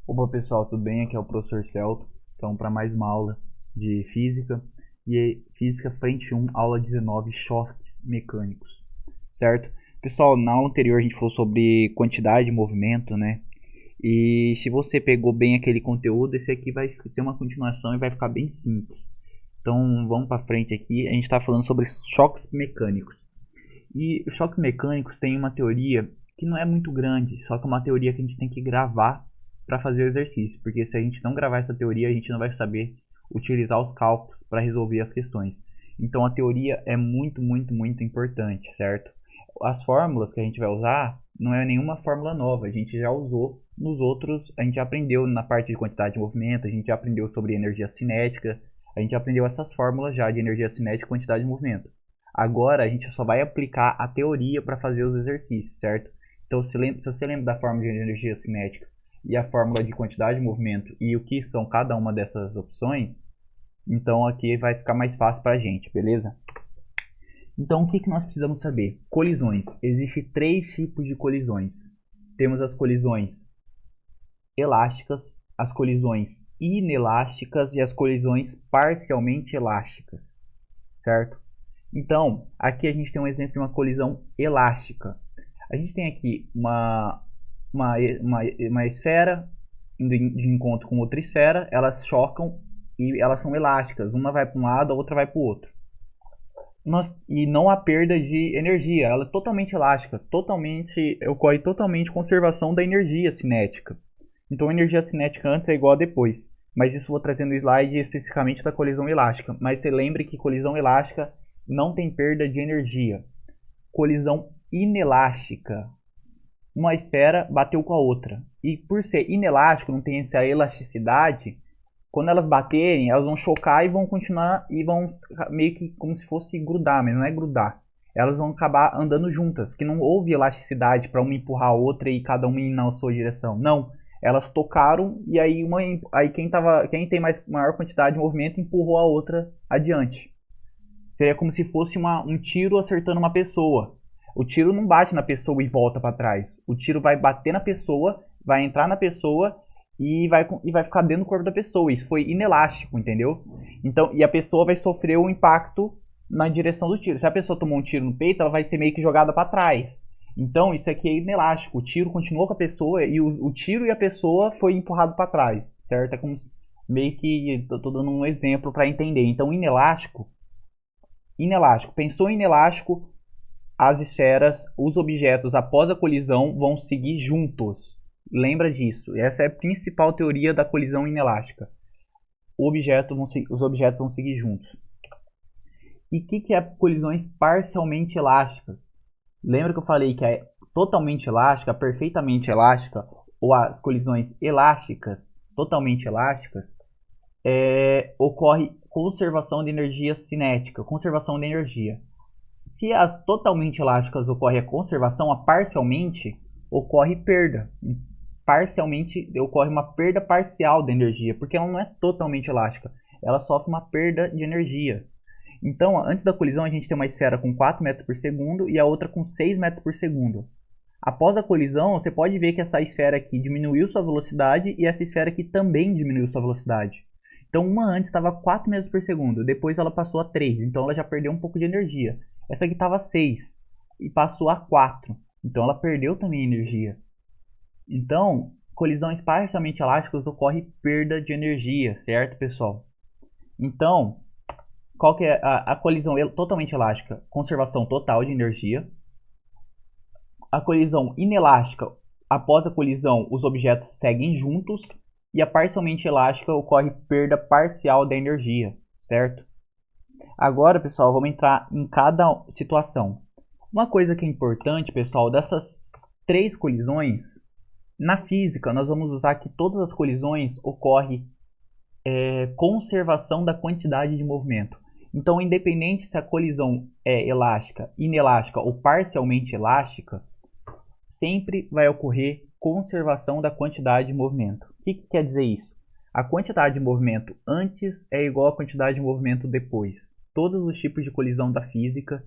Opa pessoal, tudo bem? Aqui é o professor Celto. Então, para mais uma aula de física. E aí, física frente 1, aula 19, choques mecânicos. Certo? Pessoal, na aula anterior a gente falou sobre quantidade de movimento, né? E se você pegou bem aquele conteúdo, esse aqui vai ser uma continuação e vai ficar bem simples. Então, vamos para frente aqui. A gente está falando sobre choques mecânicos. E os choques mecânicos têm uma teoria que não é muito grande, só que é uma teoria que a gente tem que gravar para fazer o exercício, porque se a gente não gravar essa teoria, a gente não vai saber utilizar os cálculos para resolver as questões. Então a teoria é muito importante, certo? As fórmulas que a gente vai usar não é nenhuma fórmula nova, a gente já usou nos outros, a gente já aprendeu na parte de quantidade de movimento, a gente já aprendeu sobre energia cinética, a gente já aprendeu essas fórmulas já de energia cinética e quantidade de movimento. Agora a gente só vai aplicar a teoria para fazer os exercícios, certo? Então, se você lembra da fórmula de energia cinética e a fórmula de quantidade de movimento e o que são cada uma dessas opções, então aqui vai ficar mais fácil para a gente, beleza? Então, o que nós precisamos saber? Colisões. Existem três tipos de colisões. Temos as colisões elásticas, as colisões inelásticas e as colisões parcialmente elásticas, certo? Então, aqui a gente tem um exemplo de uma colisão elástica. A gente tem aqui uma esfera indo de encontro com outra esfera, elas chocam e elas são elásticas. Uma vai para um lado, a outra vai para o outro. E não há perda de energia, ela é totalmente elástica, ocorre totalmente conservação da energia cinética. Então a energia cinética antes é igual a depois. Mas isso eu vou trazer no slide especificamente da colisão elástica. Mas você lembre que colisão elástica não tem perda de energia. Colisão inelástica. Uma esfera bateu com a outra. E por ser inelástico, não tem essa elasticidade, quando elas baterem, elas vão chocar e vão continuar e vão meio que como se fosse grudar, mas não é grudar. Elas vão acabar andando juntas, porque não houve elasticidade para uma empurrar a outra e cada uma ir na sua direção. Não, elas tocaram e aí quem tem maior quantidade de movimento empurrou a outra adiante. Seria como se fosse um tiro acertando uma pessoa. O tiro não bate na pessoa e volta para trás. O tiro vai bater na pessoa, vai entrar na pessoa e vai ficar dentro do corpo da pessoa. Isso foi inelástico, entendeu? Então, e a pessoa vai sofrer o impacto na direção do tiro. Se a pessoa tomou um tiro no peito, ela vai ser meio que jogada para trás. Então, isso aqui é inelástico. O tiro continuou com a pessoa e o tiro e a pessoa foi empurrado para trás, certo? É como meio que tô dando um exemplo para entender. Então, inelástico. Pensou em inelástico, as esferas, os objetos após a colisão vão seguir juntos. Lembra disso. Essa é a principal teoria da colisão inelástica. Os objetos vão seguir juntos. E o que é colisões parcialmente elásticas? Lembra que eu falei que é totalmente elástica, perfeitamente elástica, ou as colisões elásticas, totalmente elásticas, ocorre conservação de energia cinética, conservação de energia. Se as totalmente elásticas ocorre a conservação, a parcialmente ocorre perda. Parcialmente ocorre uma perda parcial de energia, porque ela não é totalmente elástica, ela sofre uma perda de energia. Então, antes da colisão, a gente tem uma esfera com 4 metros por segundo e a outra com 6 metros por segundo. Após a colisão, você pode ver que essa esfera aqui diminuiu sua velocidade e essa esfera aqui também diminuiu sua velocidade. Então, uma antes estava 4 metros por segundo, depois ela passou a 3, então ela já perdeu um pouco de energia. Essa aqui estava 6 e passou a 4, então ela perdeu também energia. Então, colisões parcialmente elásticas ocorre perda de energia, certo, pessoal? Então, qual que é a colisão totalmente elástica? Conservação total de energia. A colisão inelástica, após a colisão, os objetos seguem juntos. E a parcialmente elástica ocorre perda parcial da energia, certo? Agora, pessoal, vamos entrar em cada situação. Uma coisa que é importante, pessoal, dessas três colisões, na física, nós vamos usar que todas as colisões ocorrem conservação da quantidade de movimento. Então, independente se a colisão é elástica, inelástica ou parcialmente elástica, sempre vai ocorrer conservação da quantidade de movimento. O que quer dizer isso? A quantidade de movimento antes é igual à quantidade de movimento depois. Todos os tipos de colisão da física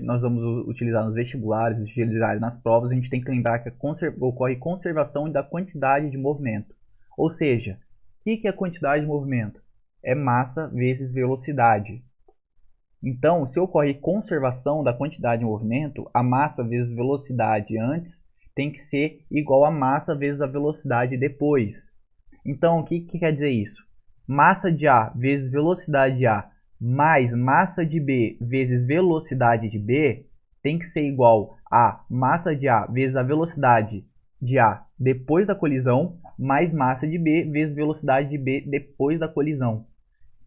nós vamos utilizar nos vestibulares, utilizar nas provas, a gente tem que lembrar que ocorre conservação da quantidade de movimento. Ou seja, o que é a quantidade de movimento? É massa vezes velocidade. Então, se ocorre conservação da quantidade de movimento, a massa vezes velocidade antes tem que ser igual a massa vezes a velocidade depois. Então, o que quer dizer isso? Massa de A vezes velocidade de A mais massa de B vezes velocidade de B tem que ser igual a massa de A vezes a velocidade de A depois da colisão mais massa de B vezes velocidade de B depois da colisão.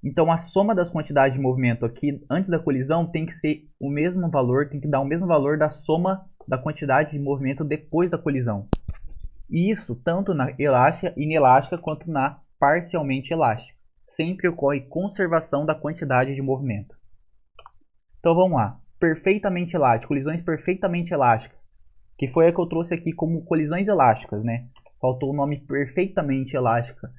Então, a soma das quantidades de movimento aqui antes da colisão tem que ser o mesmo valor, tem que dar o mesmo valor da soma da quantidade de movimento depois da colisão. E isso tanto na elástica, inelástica quanto na parcialmente elástica. Sempre ocorre conservação da quantidade de movimento. Então vamos lá. Perfeitamente elástico, colisões perfeitamente elásticas, que foi a que eu trouxe aqui como colisões elásticas, né? Faltou o nome perfeitamente elástica.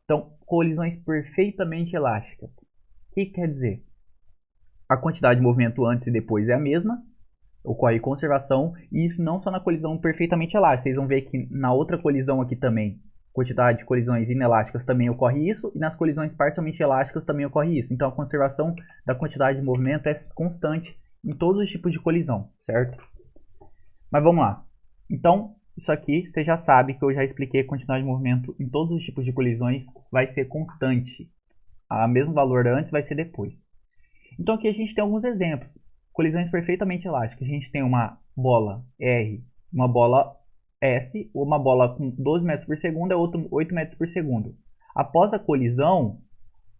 Então, colisões perfeitamente elásticas. O que quer dizer? A quantidade de movimento antes e depois é a mesma, ocorre conservação, e isso não só na colisão perfeitamente elástica. Vocês vão ver que na outra colisão aqui também, quantidade de colisões inelásticas também ocorre isso, e nas colisões parcialmente elásticas também ocorre isso. Então a conservação da quantidade de movimento é constante em todos os tipos de colisão, certo? Mas vamos lá. Então, isso aqui você já sabe que eu já expliquei, a quantidade de movimento em todos os tipos de colisões vai ser constante. O mesmo valor antes vai ser depois. Então aqui a gente tem alguns exemplos. Colisões perfeitamente elásticas. A gente tem uma bola R, uma bola S, uma bola com 12 metros por segundo e outra 8 metros por segundo. Após a colisão,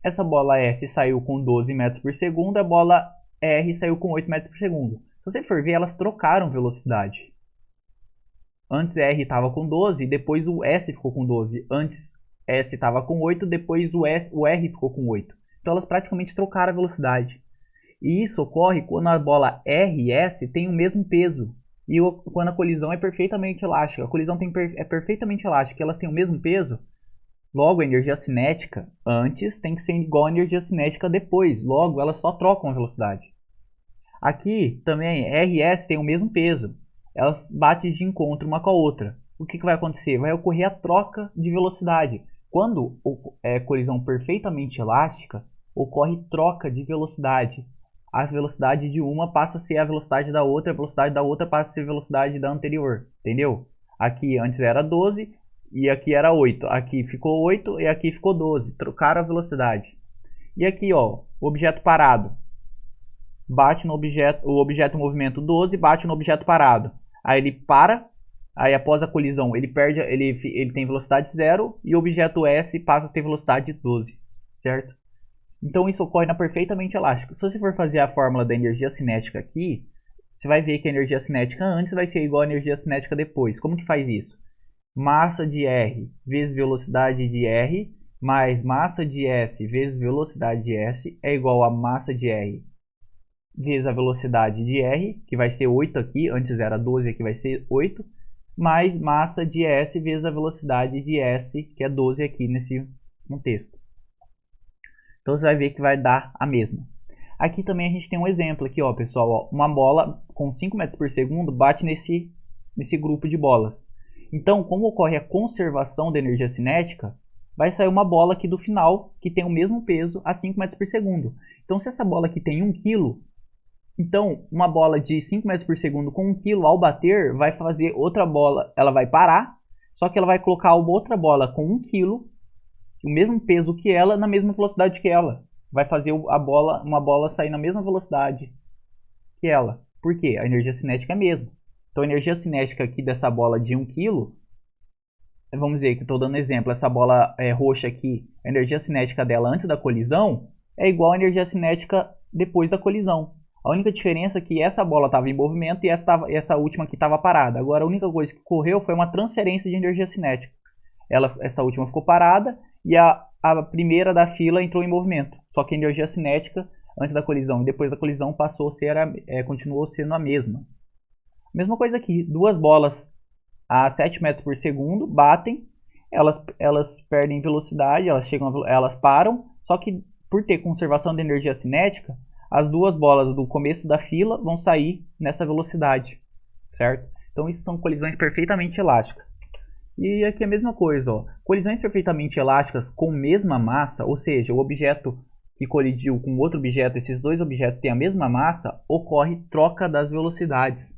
essa bola S saiu com 12 metros por segundo, a bola R saiu com 8 metros por segundo. Se você for ver, elas trocaram velocidade. Antes R estava com 12, depois o S ficou com 12. Antes S estava com 8, depois o R ficou com 8. Então elas praticamente trocaram a velocidade. E isso ocorre quando a bola R e S tem o mesmo peso. E quando a colisão é perfeitamente elástica. A colisão é perfeitamente elástica, elas têm o mesmo peso. Logo, a energia cinética antes tem que ser igual à energia cinética depois. Logo, elas só trocam a velocidade. Aqui também R e S têm o mesmo peso. Elas batem de encontro uma com a outra. O que vai acontecer? Vai ocorrer a troca de velocidade. Quando é colisão perfeitamente elástica, ocorre troca de velocidade. A velocidade de uma passa a ser a velocidade da outra passa a ser a velocidade da anterior. Entendeu? Aqui antes era 12 e aqui era 8. Aqui ficou 8 e aqui ficou 12. Trocaram a velocidade. E aqui, ó, o objeto parado. Bate no objeto, o objeto em movimento 12 bate no objeto parado. Aí ele para, aí após a colisão ele tem velocidade 0 e o objeto S passa a ter velocidade 12, certo? Então isso ocorre na perfeitamente elástica. Se você for fazer a fórmula da energia cinética aqui, você vai ver que a energia cinética antes vai ser igual à energia cinética depois. Como que faz isso? Massa de R vezes velocidade de R mais massa de S vezes velocidade de S é igual a massa de R vezes a velocidade de R, que vai ser 8 aqui, antes era 12, aqui vai ser 8, mais massa de S vezes a velocidade de S, que é 12 aqui nesse contexto. Então você vai ver que vai dar a mesma. Aqui também a gente tem um exemplo aqui, ó, pessoal, ó, uma bola com 5 metros por segundo bate nesse grupo de bolas. Então, como ocorre a conservação da energia cinética, vai sair uma bola aqui do final que tem o mesmo peso a 5 metros por segundo. Então, se essa bola aqui tem 1 kg, então uma bola de 5 metros por segundo com 1 kg, ao bater, vai fazer outra bola, ela vai parar, só que ela vai colocar outra bola com 1 kg, o mesmo peso que ela, na mesma velocidade que ela. Vai fazer uma bola sair na mesma velocidade que ela. Por quê? A energia cinética é a mesma. Então a energia cinética aqui dessa bola de 1 kg, vamos dizer que estou dando exemplo, essa bola roxa aqui, a energia cinética dela antes da colisão é igual à energia cinética depois da colisão. A única diferença é que essa bola estava em movimento e essa última aqui estava parada. Agora a única coisa que ocorreu foi uma transferência de energia cinética. Essa última ficou parada e a primeira da fila entrou em movimento. Só que a energia cinética antes da colisão e depois da colisão continuou sendo a mesma. Mesma coisa aqui, duas bolas a 7 metros por segundo batem, elas perdem velocidade, elas param, só que por ter conservação de energia cinética, as duas bolas do começo da fila vão sair nessa velocidade, certo? Então isso são colisões perfeitamente elásticas. E aqui é a mesma coisa, ó. Colisões perfeitamente elásticas com mesma massa, ou seja, o objeto que colidiu com outro objeto, esses dois objetos têm a mesma massa, ocorre troca das velocidades.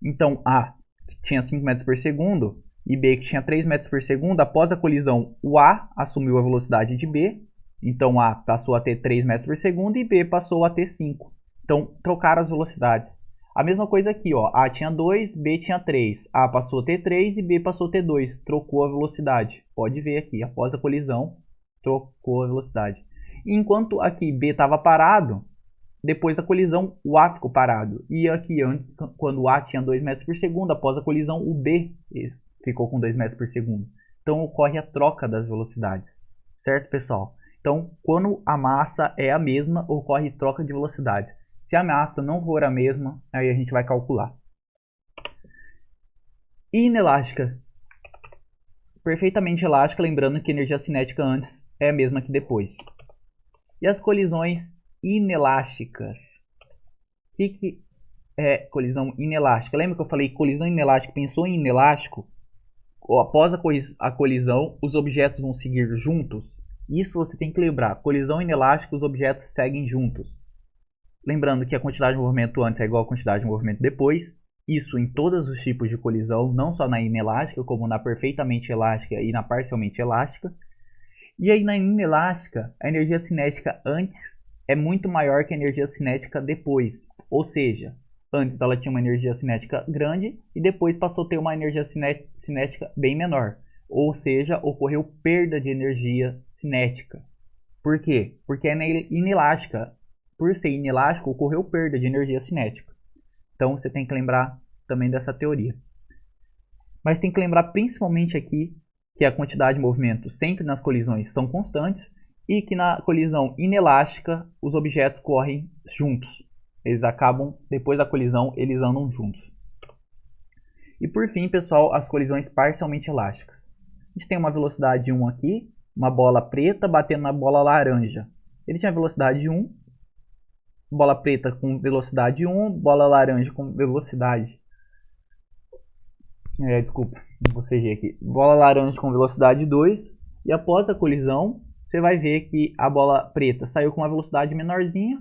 Então A, que tinha 5 metros por segundo, e B, que tinha 3 metros por segundo, após a colisão, o A assumiu a velocidade de B, então A passou a ter 3 metros por segundo e B passou a ter 5. Então, trocaram as velocidades. A mesma coisa aqui, ó. A tinha 2, B tinha 3. A passou a ter 3 e B passou a ter 2. Trocou a velocidade. Pode ver aqui, após a colisão, trocou a velocidade. Enquanto aqui B estava parado, depois da colisão, o A ficou parado. E aqui antes, quando o A tinha 2 metros por segundo, após a colisão, o B ficou com 2 metros por segundo. Então ocorre a troca das velocidades. Certo, pessoal? Então, quando a massa é a mesma, ocorre troca de velocidades. Se a massa não for a mesma, aí a gente vai calcular. Inelástica. Perfeitamente elástica, lembrando que a energia cinética antes é a mesma que depois. E as colisões inelásticas. O que é colisão inelástica? Lembra que eu falei colisão inelástica? Pensou em inelástico? Após a colisão, os objetos vão seguir juntos? Isso você tem que lembrar. Colisão inelástica, os objetos seguem juntos. Lembrando que a quantidade de movimento antes é igual à quantidade de movimento depois. Isso em todos os tipos de colisão, não só na inelástica, como na perfeitamente elástica e na parcialmente elástica. E aí na inelástica, a energia cinética antes é muito maior que a energia cinética depois. Ou seja, antes ela tinha uma energia cinética grande e depois passou a ter uma energia cinética bem menor. Ou seja, ocorreu perda de energia cinética. Por quê? Porque é inelástica. Por ser inelástico, ocorreu perda de energia cinética. Então você tem que lembrar também dessa teoria. Mas tem que lembrar principalmente aqui que a quantidade de movimento sempre nas colisões são constantes e que na colisão inelástica os objetos correm juntos. Eles acabam, depois da colisão, eles andam juntos. E por fim, pessoal, as colisões parcialmente elásticas. A gente tem uma velocidade 1 aqui, uma bola preta batendo na bola laranja. Ele tinha velocidade 1, bola preta com velocidade 1, bola laranja com velocidade... desculpa, bocejei aqui. Bola laranja com velocidade 2. E após a colisão, você vai ver que a bola preta saiu com uma velocidade menorzinha.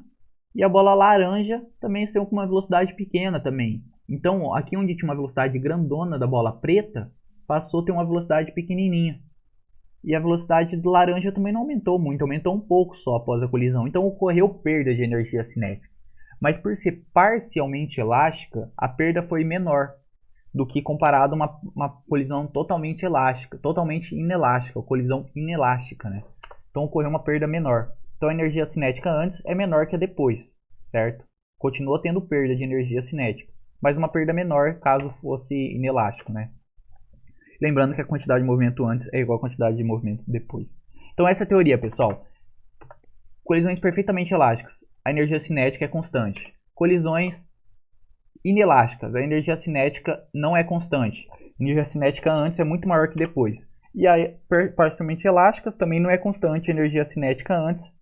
E a bola laranja também saiu com uma velocidade pequena também. Então, aqui onde tinha uma velocidade grandona da bola preta, passou a ter uma velocidade pequenininha. E a velocidade do laranja também não aumentou muito, aumentou um pouco só após a colisão. Então ocorreu perda de energia cinética. Mas por ser parcialmente elástica, a perda foi menor do que comparado a uma colisão totalmente elástica, totalmente inelástica, colisão inelástica, né? Então ocorreu uma perda menor. Então a energia cinética antes é menor que a depois, certo? Continua tendo perda de energia cinética, mas uma perda menor caso fosse inelástico, né? Lembrando que a quantidade de movimento antes é igual à quantidade de movimento depois. Então essa é a teoria, pessoal. Colisões perfeitamente elásticas, a energia cinética é constante. Colisões inelásticas, a energia cinética não é constante. A energia cinética antes é muito maior que depois. E a parcialmente elásticas também não é constante, a energia cinética antes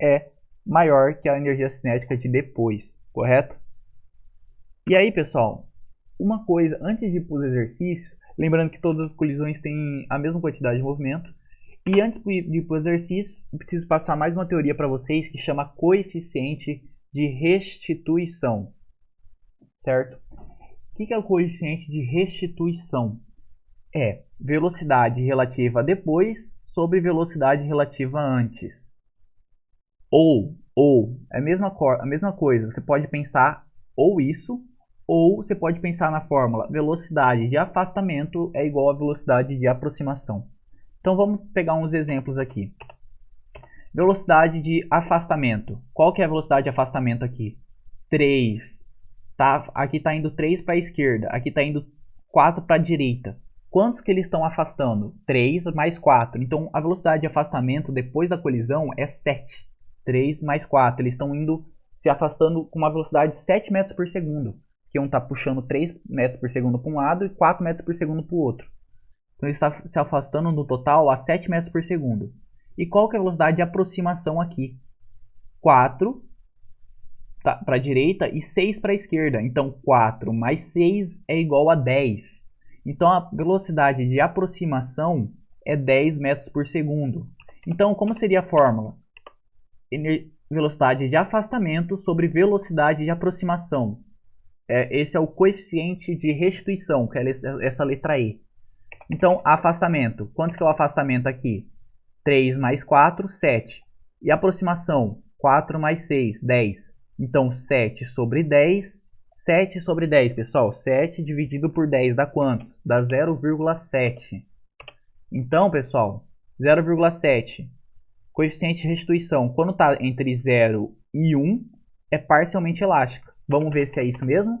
é maior que a energia cinética de depois, correto? E aí, pessoal, uma coisa, antes de ir para os exercícios, lembrando que todas as colisões têm a mesma quantidade de movimento. E antes de ir para o exercício, eu preciso passar mais uma teoria para vocês que chama coeficiente de restituição. Certo? O que é o coeficiente de restituição? É velocidade relativa depois sobre velocidade relativa antes. Ou, é a mesma coisa. Você pode pensar ou isso, ou você pode pensar na fórmula velocidade de afastamento é igual a velocidade de aproximação. Então vamos pegar uns exemplos aqui. Velocidade de afastamento. Qual que é a velocidade de afastamento aqui? 3. Aqui está indo 3 para a esquerda, aqui está indo 4 para a direita. Quantos que eles estão afastando? 3 mais 4. Então a velocidade de afastamento depois da colisão é 7. 3 mais 4. Eles estão indo se afastando com uma velocidade de 7 metros por segundo. Que um está puxando 3 metros por segundo para um lado e 4 metros por segundo para o outro. Então ele está se afastando no total a 7 metros por segundo. E qual que é a velocidade de aproximação aqui? 4 para a direita e 6 para a esquerda. Então 4 mais 6 é igual a 10. Então a velocidade de aproximação é 10 metros por segundo. Então como seria a fórmula? Velocidade de afastamento sobre velocidade de aproximação. Esse é o coeficiente de restituição, que é essa letra E. Então, afastamento. Quantos que é o afastamento aqui? 3 mais 4, 7. E aproximação? 4 mais 6, 10. Então, 7 sobre 10. 7 sobre 10, pessoal. 7 dividido por 10 dá quantos? Dá 0,7. Então, pessoal, 0,7. Coeficiente de restituição. Quando está entre 0 e 1, é parcialmente elástica. Vamos ver se é isso mesmo?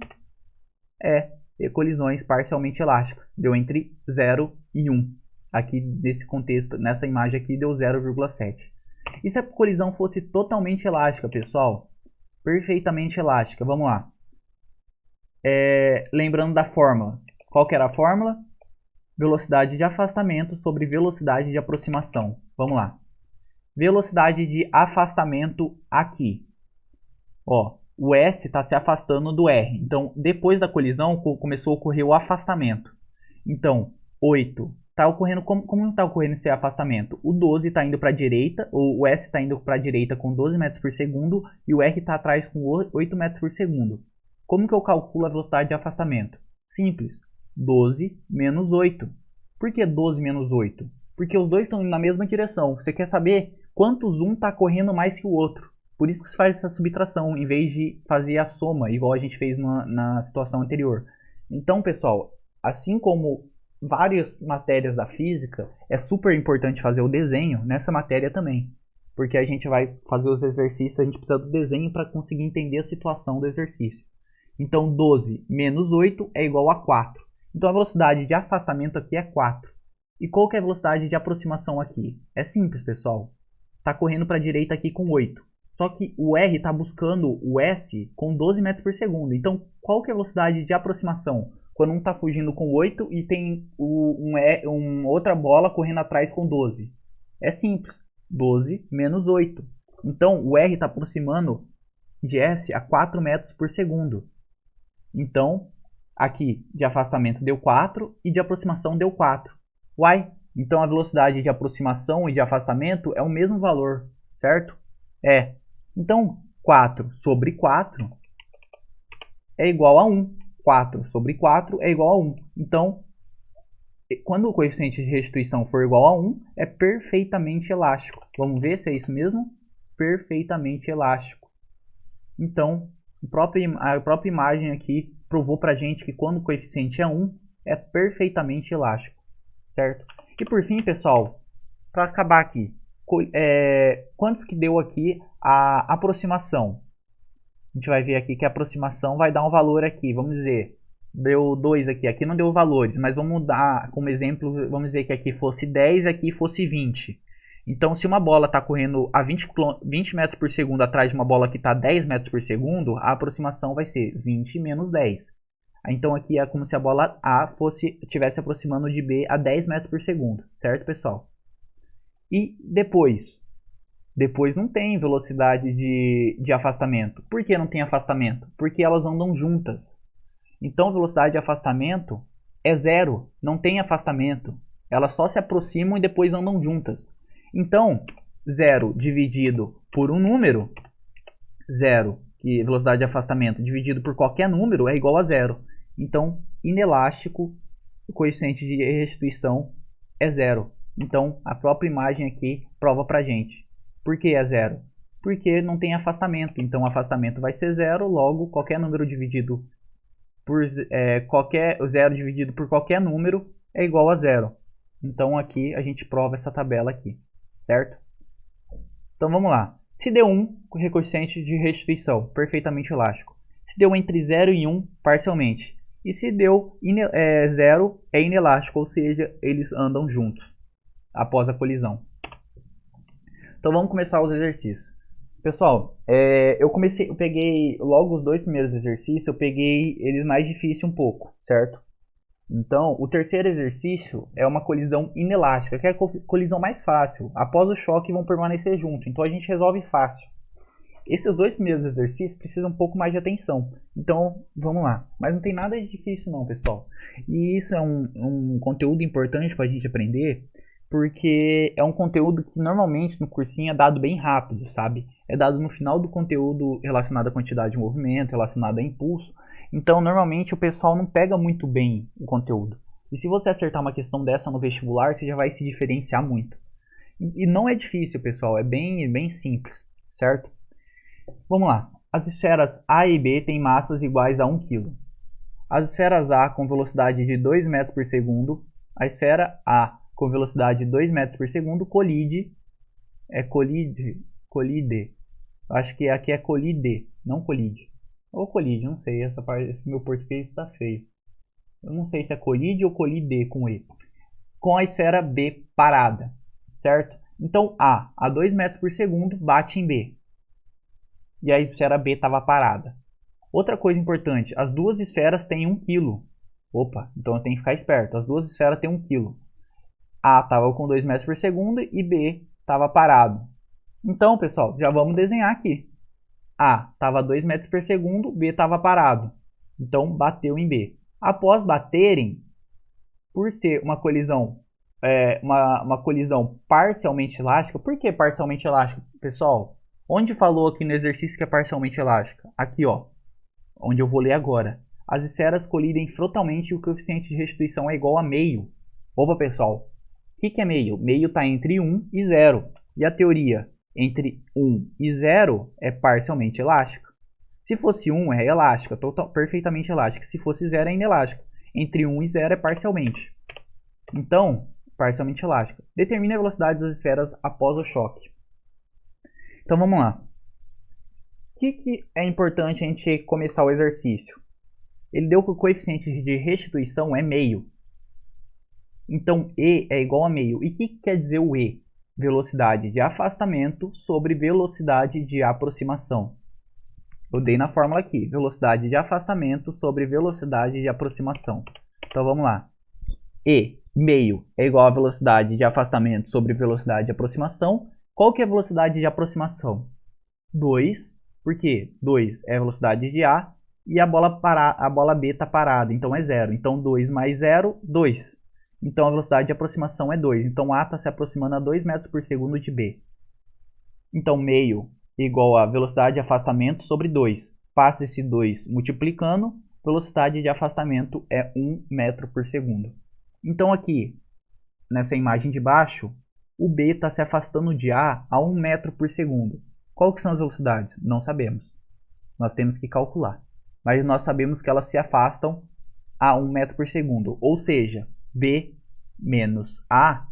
Colisões parcialmente elásticas. Deu entre 0 e 1. Aqui nesse contexto, nessa imagem aqui, deu 0,7. E se a colisão fosse totalmente elástica, pessoal? Perfeitamente elástica. Vamos lá. Lembrando da fórmula. Qual que era a fórmula? Velocidade de afastamento sobre velocidade de aproximação. Vamos lá. Velocidade de afastamento aqui. Ó, o S está se afastando do R. Então, depois da colisão, começou a ocorrer o afastamento. Então, 8. Está ocorrendo, como está ocorrendo esse afastamento? O 12 está indo para a direita, o S está indo para a direita com 12 metros por segundo e o R está atrás com 8 metros por segundo. Como que eu calculo a velocidade de afastamento? Simples. 12 menos 8. Por que 12 menos 8? Porque os dois estão indo na mesma direção. Você quer saber quantos um está correndo mais que o outro. Por isso que se faz essa subtração, em vez de fazer a soma, igual a gente fez na situação anterior. Então, pessoal, assim como várias matérias da física, é super importante fazer o desenho nessa matéria também. Porque a gente vai fazer os exercícios, a gente precisa do desenho para conseguir entender a situação do exercício. Então, 12 menos 8 é igual a 4. Então, a velocidade de afastamento aqui é 4. E qual que é a velocidade de aproximação aqui? É simples, pessoal. Está correndo para a direita aqui com 8. Só que o R está buscando o S com 12 metros por segundo. Então, qual que é a velocidade de aproximação? Quando um está fugindo com 8 e tem outra bola correndo atrás com 12. É simples. 12 menos 8. Então, o R está aproximando de S a 4 metros por segundo. Então, aqui de afastamento deu 4 e de aproximação deu 4. Uai, então a velocidade de aproximação e de afastamento é o mesmo valor, certo? Então, 4 sobre 4 é igual a 1. 4 sobre 4 é igual a 1. Então, quando o coeficiente de restituição for igual a 1, é perfeitamente elástico. Vamos ver se é isso mesmo? Perfeitamente elástico. Então, a própria imagem aqui provou pra gente que quando o coeficiente é 1, é perfeitamente elástico, certo? E por fim, pessoal, para acabar aqui, quantos que deu aqui a aproximação? A gente vai ver aqui que a aproximação vai dar um valor aqui, vamos dizer, deu 2 aqui, aqui não deu valores, mas vamos dar como exemplo, vamos dizer que aqui fosse 10 e aqui fosse 20. Então, se uma bola está correndo a 20 metros por segundo atrás de uma bola que está a 10 metros por segundo, a aproximação vai ser 20 menos 10. Então, aqui é como se a bola A estivesse aproximando de B a 10 metros por segundo, certo, pessoal? E depois? Depois não tem velocidade de afastamento. Por que não tem afastamento? Porque elas andam juntas. Então, a velocidade de afastamento é 0, não tem afastamento. Elas só se aproximam e depois andam juntas. Então, 0 dividido por um número, 0, que é velocidade de afastamento, dividido por qualquer número é igual a 0. Então, inelástico, o coeficiente de restituição é 0. Então, a própria imagem aqui prova pra gente. Por que é 0? Porque não tem afastamento. Então, o afastamento vai ser 0, logo, qualquer número dividido por 0 dividido por qualquer número é igual a 0. Então, aqui a gente prova essa tabela aqui, certo? Então, vamos lá. Se deu 1, coeficiente de restituição, perfeitamente elástico. Se deu entre 0 e 1, parcialmente. E se deu 0, é inelástico, ou seja, eles andam juntos após a colisão. Então vamos começar os exercícios. Pessoal, eu peguei logo os dois primeiros exercícios, eu peguei eles mais difíceis um pouco, certo? Então, o terceiro exercício é uma colisão inelástica, que é a colisão mais fácil. Após o choque vão permanecer juntos, então a gente resolve fácil. Esses dois primeiros exercícios precisam um pouco mais de atenção. Então, vamos lá. Mas não tem nada de difícil não, pessoal. E isso é um conteúdo importante para a gente aprender, porque é um conteúdo que normalmente no cursinho é dado bem rápido, sabe? É dado no final do conteúdo relacionado à quantidade de movimento, relacionado a impulso. Então, normalmente o pessoal não pega muito bem o conteúdo. E se você acertar uma questão dessa no vestibular, você já vai se diferenciar muito. E não é difícil, pessoal, é bem simples, certo? Vamos lá. As esferas A e B têm massas iguais a 1 kg. As esferas A com velocidade de 2 metros por segundo, a esfera A com velocidade de 2 metros por segundo colide, acho que aqui é colide, não colide. Ou colide, não sei, esse meu português está feio. Eu não sei se é colide ou colide com E. Com a esfera B parada, certo? Então A 2 metros por segundo, bate em B. E a esfera B estava parada. Outra coisa importante, as duas esferas têm 1 kg. Opa, então eu tenho que ficar esperto. As duas esferas têm 1 kg. A estava com 2 metros por segundo e B estava parado. Então, pessoal, já vamos desenhar aqui. A estava a 2 metros por segundo, B estava parado. Então, bateu em B. Após baterem, por ser uma colisão, uma colisão parcialmente elástica. Por que parcialmente elástica, pessoal? Onde falou aqui no exercício que é parcialmente elástica? Aqui, ó, onde eu vou ler agora. As esferas colidem frontalmente e o coeficiente de restituição é igual a meio. Opa, pessoal, o que é meio? Meio está entre 1 e 0. E a teoria? Entre 1 e 0 é parcialmente elástica. Se fosse 1 é elástica, perfeitamente elástica. Se fosse 0 é inelástica. Entre 1 e 0 é parcialmente. Então, parcialmente elástica. Determine a velocidade das esferas após o choque. Então vamos lá. O que é importante a gente começar o exercício? Ele deu que o coeficiente de restituição é meio. Então E é igual a meio. E o que quer dizer o E? Velocidade de afastamento sobre velocidade de aproximação. Eu dei na fórmula aqui. Velocidade de afastamento sobre velocidade de aproximação. Então vamos lá. E, meio, é igual a velocidade de afastamento sobre velocidade de aproximação. Qual que é a velocidade de aproximação? 2. Por quê? 2 é a velocidade de A e a bola B está parada, então é 0. Então 2 mais 0, 2. Então a velocidade de aproximação é 2. Então A está se aproximando a 2 metros por segundo de B. Então meio igual a velocidade de afastamento sobre 2. Passa esse 2 multiplicando, velocidade de afastamento é 1 metro por segundo. Então aqui, nessa imagem de baixo, o B está se afastando de A 1 metro por segundo. Qual que são as velocidades? Não sabemos. Nós temos que calcular. Mas nós sabemos que elas se afastam a 1 metro por segundo. Ou seja, B menos A.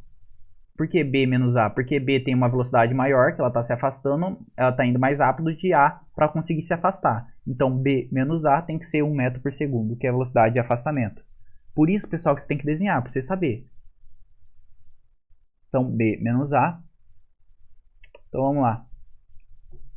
Por que B menos A? Porque B tem uma velocidade maior, que ela está se afastando, ela está indo mais rápido de A para conseguir se afastar. Então B menos A tem que ser 1 metro por segundo, que é a velocidade de afastamento. Por isso, pessoal, que você tem que desenhar, para você saber. Então, B menos A. Então, vamos lá.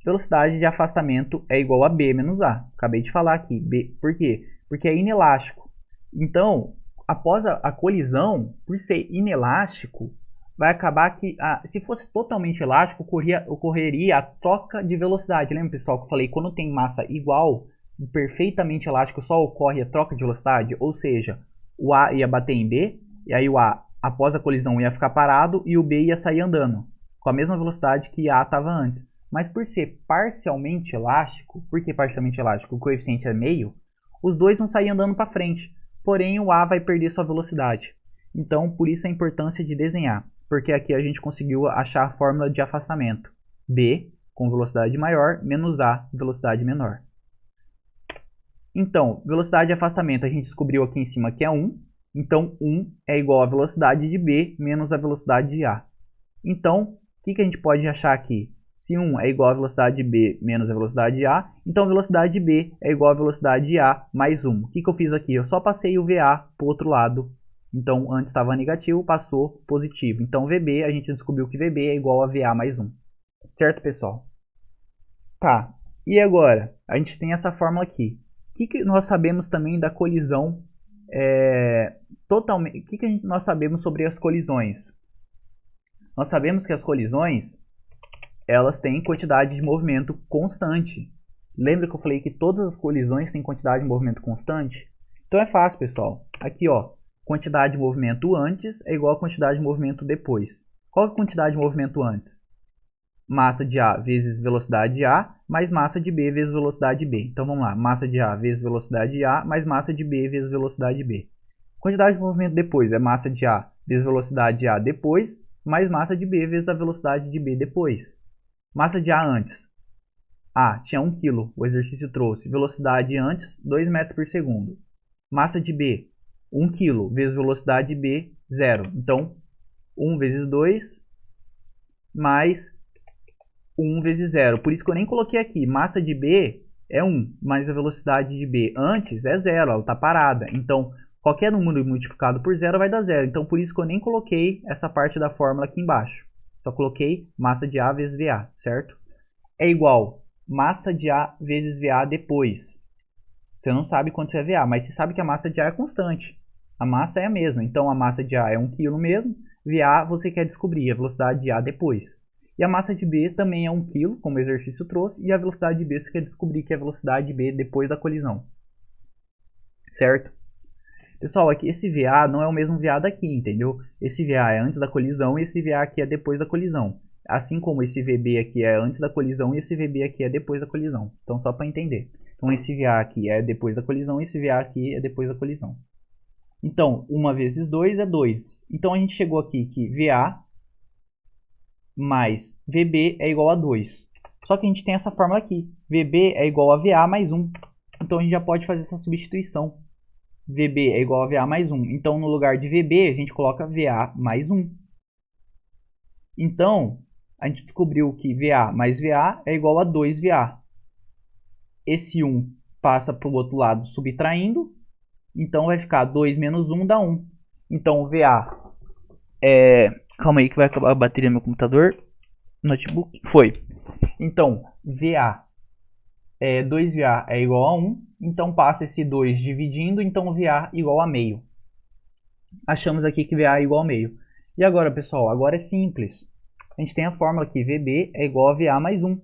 Velocidade de afastamento é igual a B menos A. Acabei de falar aqui. B, por quê? Porque é inelástico. Então, após a colisão, por ser inelástico, vai acabar que, se fosse totalmente elástico, ocorreria a troca de velocidade. Lembra, pessoal, que eu falei, quando tem massa igual, perfeitamente elástico, só ocorre a troca de velocidade? Ou seja, o A ia bater em B, e aí o A, após a colisão, ia ficar parado, e o B ia sair andando, com a mesma velocidade que A estava antes. Mas por ser parcialmente elástico, por que parcialmente elástico? O coeficiente é meio, os dois vão sair andando para frente, porém o A vai perder sua velocidade. Então, por isso a importância de desenhar, porque aqui a gente conseguiu achar a fórmula de afastamento. B, com velocidade maior, menos A, velocidade menor. Então, velocidade de afastamento a gente descobriu aqui em cima que é 1. Então, 1 é igual à velocidade de B menos a velocidade de A. Então, o que a gente pode achar aqui? Se 1 é igual à velocidade de B menos a velocidade de A, então a velocidade de B é igual à velocidade de A mais 1. O que eu fiz aqui? Eu só passei o VA para o outro lado. Então, antes estava negativo, passou positivo. Então, VB, a gente descobriu que VB é igual a VA mais 1. Certo, pessoal? Tá. E agora? A gente tem essa fórmula aqui. O que nós sabemos também da colisão? Totalmente. O que nós sabemos sobre as colisões? Nós sabemos que as colisões elas têm quantidade de movimento constante. Lembra que eu falei que todas as colisões têm quantidade de movimento constante? Então é fácil, pessoal. Aqui, ó, quantidade de movimento antes é igual a quantidade de movimento depois. Qual é a quantidade de movimento antes? Massa de A vezes velocidade de A, mais massa de B vezes velocidade de B. Então vamos lá, massa de A vezes velocidade de A, mais massa de B vezes velocidade de B. Quantidade de movimento depois é massa de A vezes velocidade de A depois, mais massa de B vezes a velocidade de B depois. Massa de A antes. A tinha 1 kg, o exercício trouxe. Velocidade antes, 2 metros por segundo. Massa de B, 1 kg, vezes velocidade de B, 0. Então, 1 vezes 2, mais 1 vezes 0. Por isso que eu nem coloquei aqui. Massa de B é 1, mas a velocidade de B antes é 0, ela está parada. Então, qualquer número multiplicado por 0 vai dar 0. Então, por isso que eu nem coloquei essa parte da fórmula aqui embaixo. Só coloquei massa de A vezes VA, certo? É igual massa de A vezes VA depois. Você não sabe quanto é VA, mas você sabe que a massa de A é constante. A massa é a mesma, então a massa de A é 1 kg mesmo. VA você quer descobrir a velocidade de A depois. E a massa de B também é 1 kg, como o exercício trouxe, e a velocidade de B você quer descobrir que é a velocidade de B depois da colisão. Certo? Pessoal, aqui esse VA não é o mesmo VA daqui, entendeu? Esse VA é antes da colisão e esse VA aqui é depois da colisão. Assim como esse VB aqui é antes da colisão e esse VB aqui é depois da colisão. Então, só para entender. Então, esse VA aqui é depois da colisão e esse VA aqui é depois da colisão. Então, 1 vezes 2 é 2. Então, a gente chegou aqui que VA mais VB é igual a 2. Só que a gente tem essa fórmula aqui. VB é igual a VA mais 1. Então, a gente já pode fazer essa substituição. VB é igual a VA mais 1. Então, no lugar de VB, a gente coloca VA mais 1. Então, a gente descobriu que VA mais VA é igual a 2VA. Esse 1 passa para o outro lado subtraindo. Então, vai ficar 2 menos 1 dá 1. Então, VA é... Calma aí que vai acabar a bateria do meu computador. Notebook. Foi. Então, VA 2VA é igual a 1. Então, passa esse 2 dividindo. Então, VA igual a meio. Achamos aqui que VA é igual a meio. E agora, pessoal? Agora é simples. A gente tem a fórmula aqui. VB é igual a VA mais 1.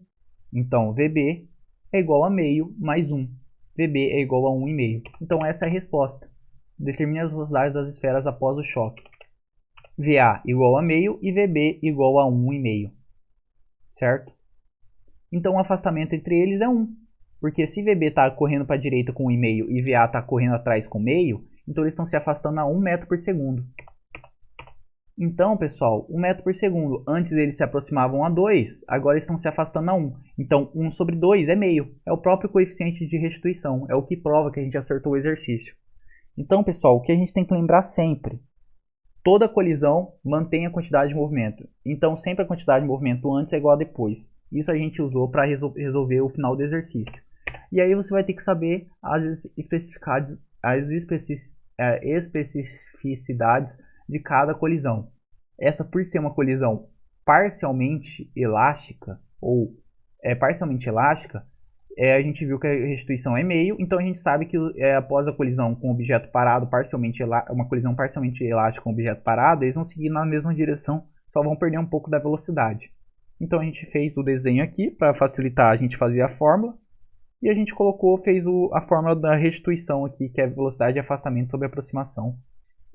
Então, VB é igual a meio mais 1. VB é igual a 1,5. Então, essa é a resposta. Determine as velocidades das esferas após o choque. VA igual a meio e VB igual a 1,5. Certo? Então, o afastamento entre eles é 1. Porque se VB está correndo para a direita com 1,5 e VA está correndo atrás com meio, então eles estão se afastando a 1 metro por segundo. Então, pessoal, 1 metro por segundo. Antes eles se aproximavam a 2, agora eles estão se afastando a 1. Então, 1 sobre 2 é meio. É o próprio coeficiente de restituição. É o que prova que a gente acertou o exercício. Então, pessoal, o que a gente tem que lembrar sempre? Toda colisão mantém a quantidade de movimento. Então, sempre a quantidade de movimento antes é igual a depois. Isso a gente usou para resolver o final do exercício. E aí você vai ter que saber as especificidades de cada colisão. Essa, por ser uma colisão parcialmente elástica, a gente viu que a restituição é meio, então a gente sabe que após a colisão com objeto parado, uma colisão parcialmente elástica com objeto parado, eles vão seguir na mesma direção, só vão perder um pouco da velocidade. Então a gente fez o desenho aqui, para facilitar a gente fazer a fórmula, e a gente fez a fórmula da restituição aqui, que é velocidade de afastamento sobre aproximação.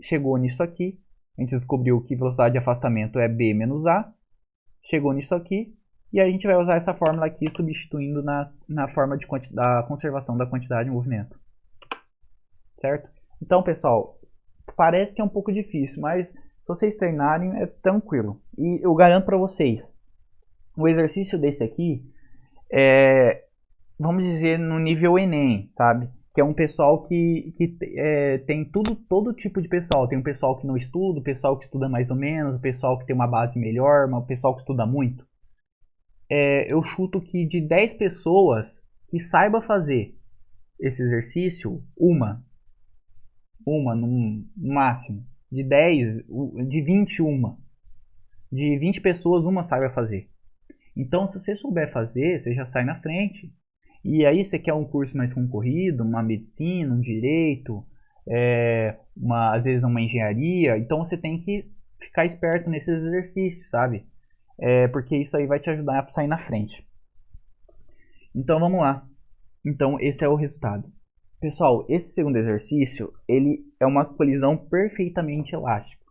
Chegou nisso aqui, a gente descobriu que velocidade de afastamento é B menos A, chegou nisso aqui, e a gente vai usar essa fórmula aqui, substituindo na forma da conservação da quantidade de movimento. Certo? Então, pessoal, parece que é um pouco difícil, mas se vocês treinarem é tranquilo. E eu garanto para vocês, o exercício desse aqui é, vamos dizer, no nível Enem, sabe? Que é um pessoal que tem todo tipo de pessoal. Tem um pessoal que não estuda, o pessoal que estuda mais ou menos, o pessoal que tem uma base melhor, o pessoal que estuda muito. Eu chuto que de 10 pessoas que saiba fazer esse exercício, uma no máximo. De 10, de 21. De 20 pessoas, uma saiba fazer. Então, se você souber fazer, você já sai na frente. E aí você quer um curso mais concorrido, uma medicina, um direito, às vezes uma engenharia. Então você tem que ficar esperto nesses exercícios, sabe? porque isso aí vai te ajudar a sair na frente. Então vamos lá. Então esse é o resultado. Pessoal, esse segundo exercício, ele é uma colisão perfeitamente elástica.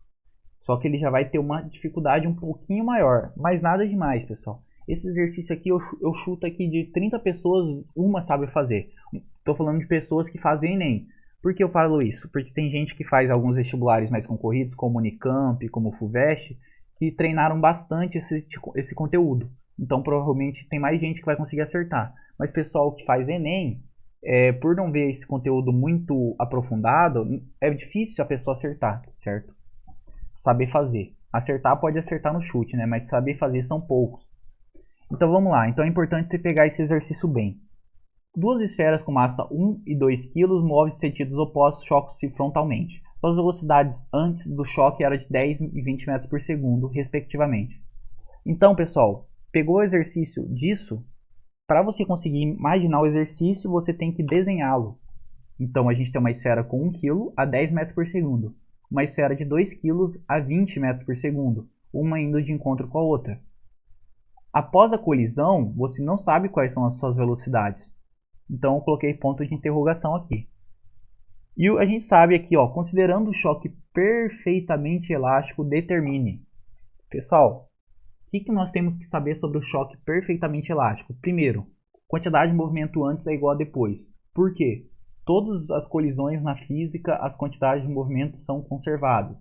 Só que ele já vai ter uma dificuldade um pouquinho maior, mas nada demais, pessoal. Esse exercício aqui, eu chuto aqui de 30 pessoas, uma sabe fazer. Estou falando de pessoas que fazem Enem. Por que eu falo isso? Porque tem gente que faz alguns vestibulares mais concorridos, como Unicamp, como o FUVEST, que treinaram bastante esse conteúdo. Então, provavelmente, tem mais gente que vai conseguir acertar. Mas pessoal que faz Enem, por não ver esse conteúdo muito aprofundado, é difícil a pessoa acertar, certo? Saber fazer. Acertar pode acertar no chute, né? Mas saber fazer são poucos. Então vamos lá. Então é importante você pegar esse exercício bem. Duas esferas com massa 1 e 2 kg movem em sentidos opostos, chocam-se frontalmente. Suas velocidades antes do choque eram de 10 e 20 metros por segundo, respectivamente. Então, pessoal, pegou o exercício disso? Para você conseguir imaginar o exercício, você tem que desenhá-lo. Então, a gente tem uma esfera com 1 kg a 10 metros por segundo. Uma esfera de 2 kg a 20 metros por segundo, uma indo de encontro com a outra. Após a colisão, você não sabe quais são as suas velocidades. Então eu coloquei ponto de interrogação aqui. E a gente sabe aqui, ó, considerando o choque perfeitamente elástico, determine. Pessoal, o que nós temos que saber sobre o choque perfeitamente elástico? Primeiro, quantidade de movimento antes é igual a depois. Por quê? Todas as colisões na física, as quantidades de movimento são conservadas.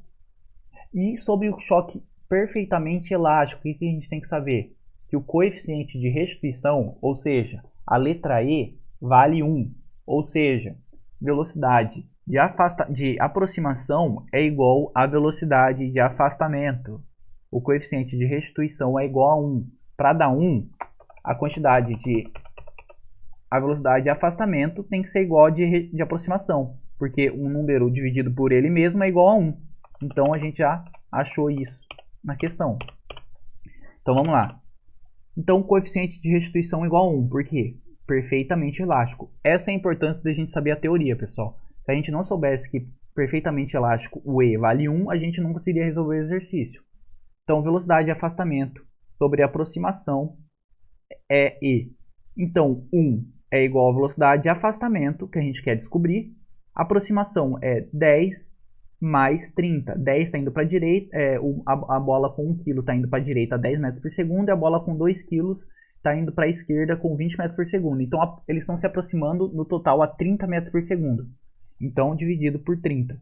E sobre o choque perfeitamente elástico, o que a gente tem que saber? Que o coeficiente de restituição, ou seja, a letra E, vale 1. Ou seja, velocidade de aproximação é igual à velocidade de afastamento. O coeficiente de restituição é igual a 1. Para dar 1, a velocidade de afastamento tem que ser igual a de aproximação, porque um número dividido por ele mesmo é igual a 1. Então a gente já achou isso na questão. Então vamos lá. Então o coeficiente de restituição é igual a 1. Por quê? Perfeitamente elástico. Essa é a importância da gente saber a teoria, pessoal. Se a gente não soubesse que perfeitamente elástico o E vale 1, a gente não conseguiria resolver o exercício. Então velocidade de afastamento sobre aproximação é E. Então 1 é igual à velocidade de afastamento, que a gente quer descobrir. Aproximação é 10 mais 30. 10 está indo para a direita, a bola com 1 kg está indo para a direita a 10 metros por segundo, e a bola com 2 kg está indo para a esquerda com 20 metros por segundo. Então eles estão se aproximando no total a 30 metros por segundo. Então dividido por 30.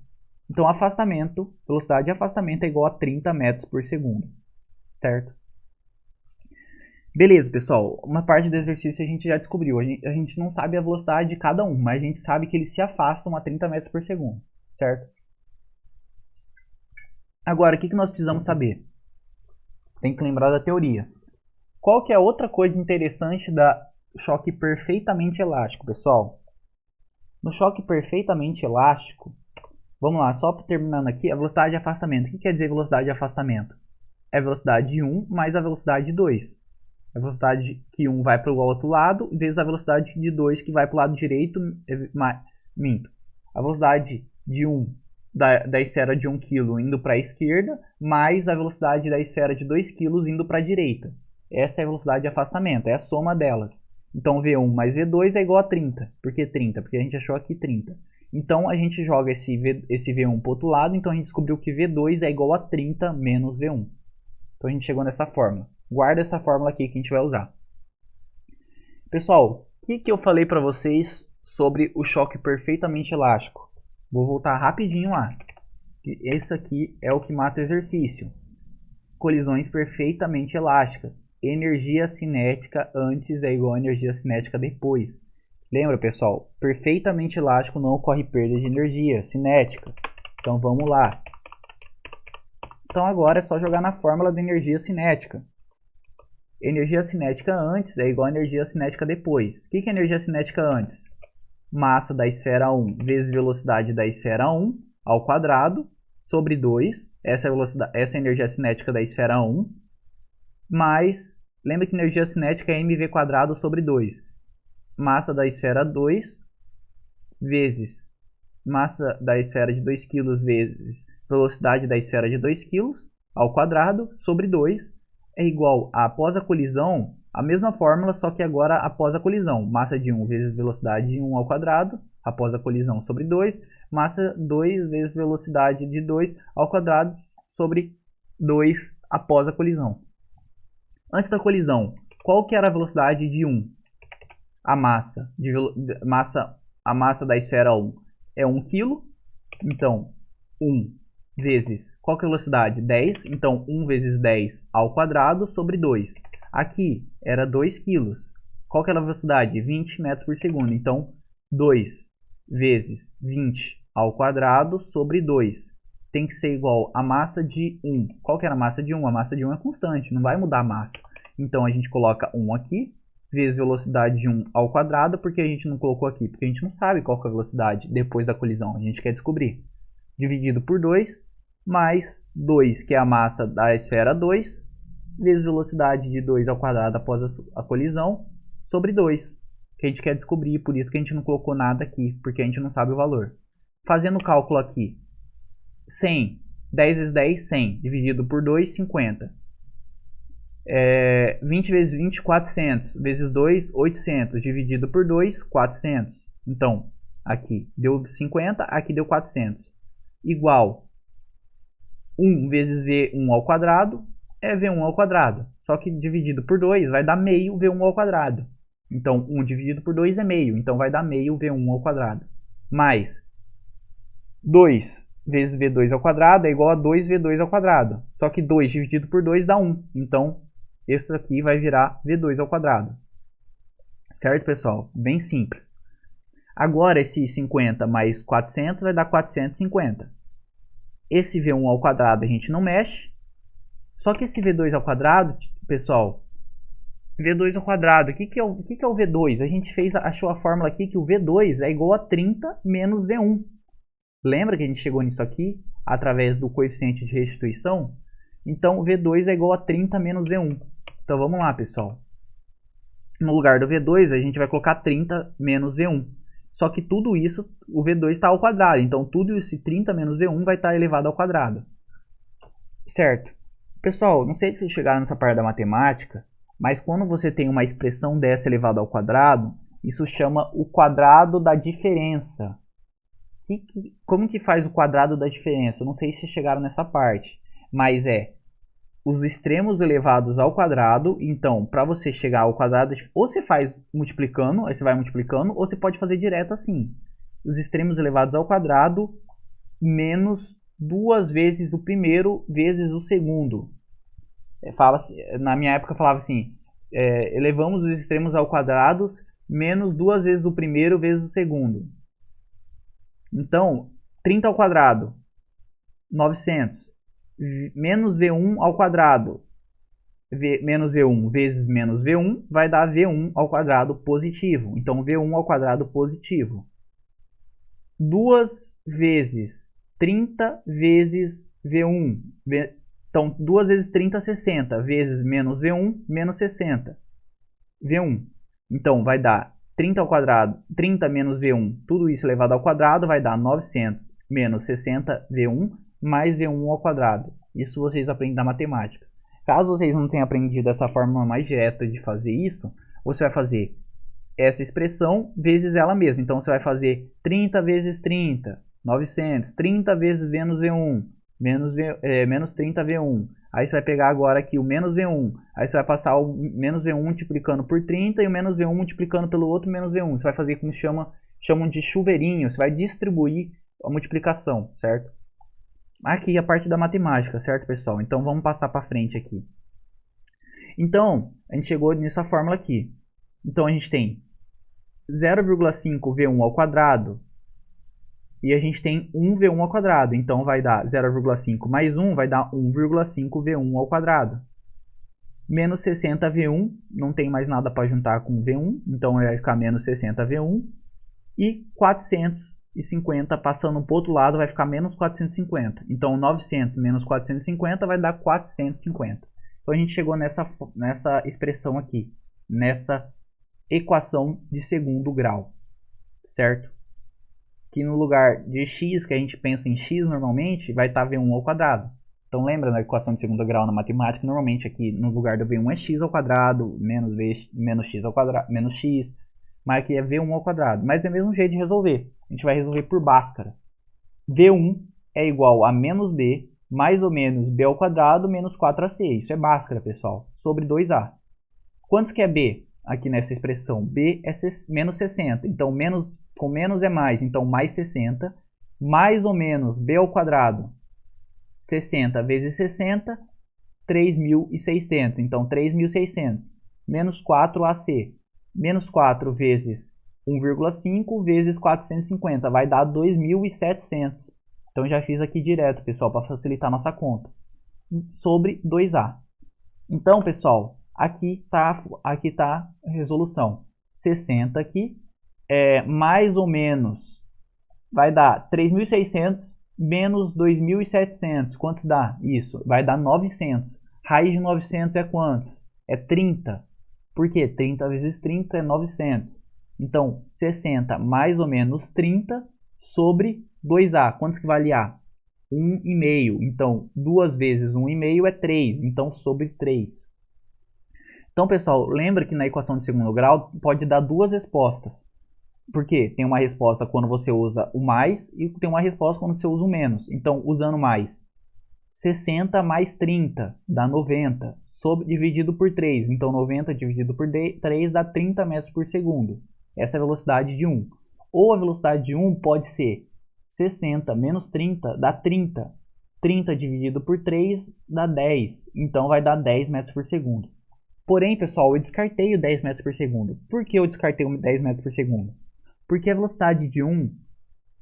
Então afastamento, velocidade de afastamento é igual a 30 metros por segundo. Certo? Beleza, pessoal. Uma parte do exercício a gente já descobriu. A gente não sabe a velocidade de cada um, mas a gente sabe que eles se afastam a 30 metros por segundo. Certo? Agora, o que nós precisamos saber? Tem que lembrar da teoria. Qual que é outra coisa interessante da choque perfeitamente elástico, pessoal? No choque perfeitamente elástico, vamos lá, só terminando aqui, a velocidade de afastamento. O que quer dizer velocidade de afastamento? É a velocidade de 1 mais a velocidade de 2. A velocidade que 1 vai para o outro lado, vezes a velocidade de 2 que vai para o lado direito, minto. A velocidade de 1 da esfera de 1 kg indo para a esquerda, mais a velocidade da esfera de 2 kg indo para a direita. Essa é a velocidade de afastamento, é a soma delas. Então V1 mais V2 é igual a 30. Por que 30? Porque a gente achou aqui 30. Então a gente joga esse V1 para o outro lado, então a gente descobriu que V2 é igual a 30 menos V1. Então a gente chegou nessa fórmula. Guarda essa fórmula aqui que a gente vai usar. Pessoal, o que eu falei para vocês sobre o choque perfeitamente elástico? Vou voltar rapidinho lá. Esse aqui é o que mata o exercício. Colisões perfeitamente elásticas. Energia cinética antes é igual a energia cinética depois. Lembra, pessoal? Perfeitamente elástico não ocorre perda de energia cinética. Então vamos lá. Então agora é só jogar na fórmula da energia cinética. Energia cinética antes é igual a energia cinética depois. O que é energia cinética antes? Massa da esfera 1 vezes velocidade da esfera 1 ao quadrado sobre 2. Essa é a energia cinética da esfera 1. Mais, lembra que energia cinética é mv quadrado sobre 2. Massa da esfera 2 vezes massa da esfera de 2 kg vezes velocidade da esfera de 2 kg ao quadrado sobre 2. é igual a após a colisão, a mesma fórmula, só que agora após a colisão. Massa de 1 vezes velocidade de 1 ao quadrado, após a colisão, sobre 2. Massa 2 vezes velocidade de 2 ao quadrado, sobre 2 após a colisão. Antes da colisão, qual que era a velocidade de 1? A massa da esfera 1 é 1 kg. Então, 1 vezes, qual que é a velocidade? 10. Então, 1 vezes 10 ao quadrado sobre 2. Aqui era 2 kg. Qual que era a velocidade? 20 metros por segundo. Então, 2 vezes 20 ao quadrado sobre 2. Tem que ser igual a massa de 1. Qual que era a massa de 1? A massa de 1 é constante, não vai mudar a massa. Então, a gente coloca 1 aqui, vezes velocidade de 1 ao quadrado. Por que a gente não colocou aqui? Porque a gente não sabe qual que é a velocidade depois da colisão. A gente quer descobrir. Dividido por 2, mais 2, que é a massa da esfera 2, vezes velocidade de 2 ao quadrado após a colisão, sobre 2, que a gente quer descobrir. Por isso que a gente não colocou nada aqui, porque a gente não sabe o valor. Fazendo o cálculo aqui, 100, 10 vezes 10, 100, dividido por 2, 50. 20 vezes 20, 400, vezes 2, 800, dividido por 2, 400. Então, aqui deu 50, aqui deu 400. Igual 1 vezes V1 ao quadrado é V1 ao quadrado. Só que dividido por 2 vai dar meio V1 ao quadrado. Então, 1 dividido por 2 é meio. Então, vai dar meio V1 ao quadrado. Mais 2 vezes V2 ao quadrado é igual a 2V2 ao quadrado. Só que 2 dividido por 2 dá 1. Então, esse aqui vai virar V2 ao quadrado. Certo, pessoal? Bem simples. Agora, esse 50 mais 400 vai dar 450. Esse V1 ao quadrado a gente não mexe. Só que esse V2 ao quadrado, pessoal, V2 ao quadrado, o que é o V2? A gente achou a fórmula aqui que o V2 é igual a 30 menos V1. Lembra que a gente chegou nisso aqui através do coeficiente de restituição? Então, V2 é igual a 30 menos V1. Então, vamos lá, pessoal. No lugar do V2, a gente vai colocar 30 menos V1. Só que tudo isso, o V2 está ao quadrado. Então, tudo esse 30 menos V1 vai estar elevado ao quadrado. Certo? Pessoal, não sei se vocês chegaram nessa parte da matemática, mas quando você tem uma expressão dessa elevada ao quadrado, isso chama o quadrado da diferença. Como que faz o quadrado da diferença? Eu não sei se vocês chegaram nessa parte, mas os extremos elevados ao quadrado. Então, para você chegar ao quadrado, ou você faz multiplicando, aí você vai multiplicando, ou você pode fazer direto assim. Os extremos elevados ao quadrado menos 2 vezes o primeiro vezes o segundo. Na minha época falava assim, elevamos os extremos ao quadrado menos 2 vezes o primeiro vezes o segundo. Então, 30 ao quadrado, 900. Menos V1 ao quadrado, menos V1 vezes menos V1, vai dar V1 ao quadrado positivo. Então, V1 ao quadrado positivo. 2 vezes 30 vezes V1. Então, 2 vezes 30, 60. Vezes menos V1, menos 60. V1. Então, vai dar 30 ao quadrado, 30 menos V1, tudo isso elevado ao quadrado, vai dar 900 menos 60 V1, mais V1 ao quadrado. Isso vocês aprendem da matemática. Caso vocês não tenham aprendido essa forma mais direta de fazer isso, você vai fazer essa expressão vezes ela mesma. Então, você vai fazer 30 vezes 30, 900. 30 vezes menos V1, menos 30 V1. Aí você vai pegar agora aqui o menos V1. Aí você vai passar o menos V1 multiplicando por 30 e o menos V1 multiplicando pelo outro menos V1. Você vai fazer como chamam de chuveirinho. Você vai distribuir a multiplicação, certo? Aqui a parte da matemática, certo, pessoal? Então, vamos passar para frente aqui. Então, a gente chegou nessa fórmula aqui. Então, a gente tem 0,5 V1 ao quadrado e a gente tem 1 V1 ao quadrado. Então, vai dar 0,5 mais 1 vai dar 1,5 V1 ao quadrado. Menos 60 V1, não tem mais nada para juntar com V1, então vai ficar menos 60 V1. E 450, passando para o outro lado, vai ficar menos 450. Então, 900 menos 450 vai dar 450. Então, a gente chegou nessa expressão aqui, nessa equação de segundo grau, certo? Que no lugar de x, que a gente pensa em x normalmente, vai estar V1 ao quadrado. Então lembra da equação de segundo grau na matemática? Normalmente aqui no lugar do V1 é x ao quadrado, menos x ao quadrado, menos x. Mas aqui é V1 ao quadrado. Mas é o mesmo jeito de resolver. A gente vai resolver por Bhaskara. V1 é igual a menos B, mais ou menos B ao quadrado, menos 4AC. Isso é Bhaskara, pessoal. Sobre 2A. Quantos que é B aqui nessa expressão? B é menos 60. Então, com menos é mais. Então, mais 60. Mais ou menos B ao quadrado. 60 vezes 60, 3.600. Então, 3.600. Menos 4AC. Menos 4 vezes 1,5 vezes 450. Vai dar 2.700. Então, já fiz aqui direto, pessoal, para facilitar nossa conta. Sobre 2A. Então, pessoal, aqui tá a resolução. 60 aqui, mais ou menos, vai dar 3.600 menos 2.700. Quantos dá? Isso, vai dar 900. Raiz de 900 é quantos? É 30. Por quê? 30 vezes 30 é 900. Então, 60 mais ou menos 30 sobre 2A. Quantos que vale A? 1,5. Então, 2 vezes 1,5 é 3. Então, sobre 3. Então, pessoal, lembra que na equação de segundo grau pode dar duas respostas. Por quê? Tem uma resposta quando você usa o mais e tem uma resposta quando você usa o menos. Então, usando mais, 60 mais 30 dá 90, dividido por 3. Então, 90 dividido por 3 dá 30 metros por segundo. Essa é a velocidade de 1. Ou a velocidade de 1 pode ser 60 menos 30 dá 30. 30 dividido por 3 dá 10. Então, vai dar 10 metros por segundo. Porém, pessoal, eu descartei o 10 metros por segundo. Por que eu descartei o 10 metros por segundo? Porque a velocidade de 1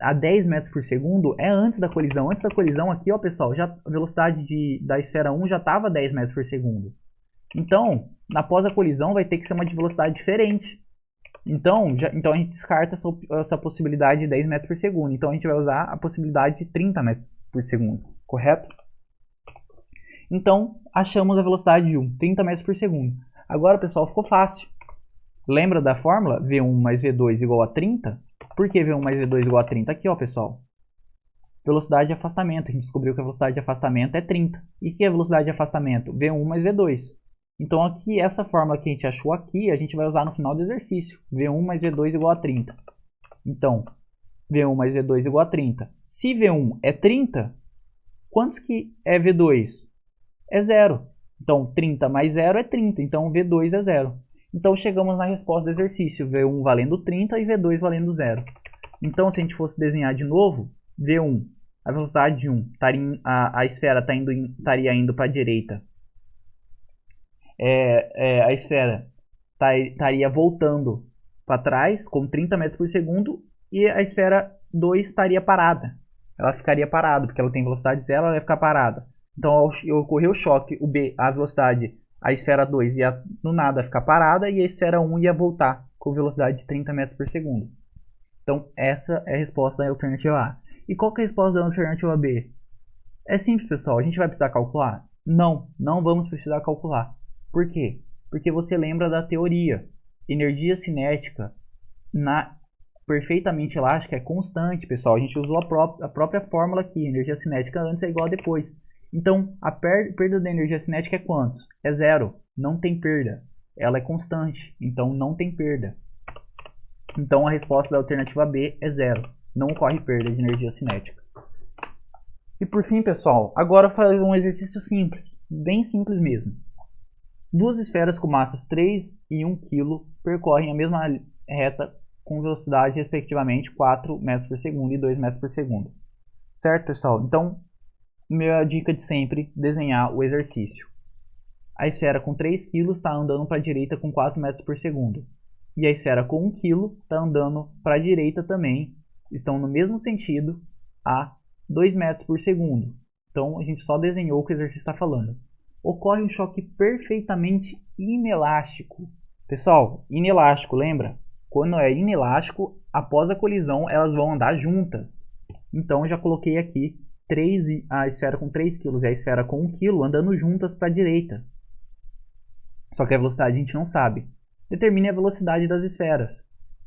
a 10 metros por segundo é antes da colisão. Antes da colisão aqui, ó, pessoal, a velocidade da esfera 1 já estava 10 metros por segundo. Então, após a colisão, vai ter que ser uma de velocidade diferente. Então a gente descarta essa possibilidade de 10 metros por segundo. Então, a gente vai usar a possibilidade de 30 metros por segundo, correto? Então, achamos a velocidade de 1, 30 metros por segundo. Agora, pessoal, ficou fácil. Lembra da fórmula? V1 mais V2 igual a 30? Por que V1 mais V2 igual a 30? Aqui, ó, pessoal. Velocidade de afastamento. A gente descobriu que a velocidade de afastamento é 30. E o que é a velocidade de afastamento? V1 mais V2. Então, aqui, essa fórmula que a gente achou aqui, a gente vai usar no final do exercício. V1 mais V2 igual a 30. Então, V1 mais V2 igual a 30. Se V1 é 30, quantos que é V2? É 0. Então, 30 mais 0 é 30. Então, V2 é 0. Então, chegamos na resposta do exercício. V1 valendo 30 e V2 valendo 0. Então, se a gente fosse desenhar de novo, V1, a velocidade de 1, a esfera estaria indo para a direita. A esfera estaria voltando para trás com 30 metros por segundo e a esfera 2 estaria parada. Ela ficaria parada, porque ela tem velocidade 0, ela vai ficar parada. Então, ao ocorrer o choque, a velocidade, a esfera 2 ia do nada ficar parada e a esfera 1 ia voltar com velocidade de 30 metros por segundo. Então, essa é a resposta da alternativa A. E qual que é a resposta da alternativa B? É simples, pessoal. A gente vai precisar calcular? Não, não vamos precisar calcular. Por quê? Porque você lembra da teoria. Energia cinética perfeitamente elástica é constante, pessoal. A gente usou a própria fórmula aqui. Energia cinética antes é igual a depois. Então, a perda da energia cinética é quanto? É 0. Não tem perda. Ela é constante. Então, não tem perda. Então, a resposta da alternativa B é 0. Não ocorre perda de energia cinética. E por fim, pessoal, agora fazer um exercício simples. Bem simples mesmo. Duas esferas com massas 3 e 1 kg percorrem a mesma reta com velocidade, respectivamente, 4 metros por segundo e 2 metros por segundo. Certo, pessoal? Então, minha dica de sempre, desenhar o exercício. A esfera com 3 kg está andando para a direita com 4 metros por segundo. E a esfera com 1 kg está andando para a direita também. Estão no mesmo sentido a 2 metros por segundo. Então, a gente só desenhou o que o exercício está falando. Ocorre um choque perfeitamente inelástico. Pessoal, inelástico, lembra? Quando é inelástico, após a colisão, elas vão andar juntas. Então, eu já coloquei aqui a esfera com 3 kg e a esfera com 1 kg andando juntas para a direita. Só que a velocidade a gente não sabe. Determine a velocidade das esferas.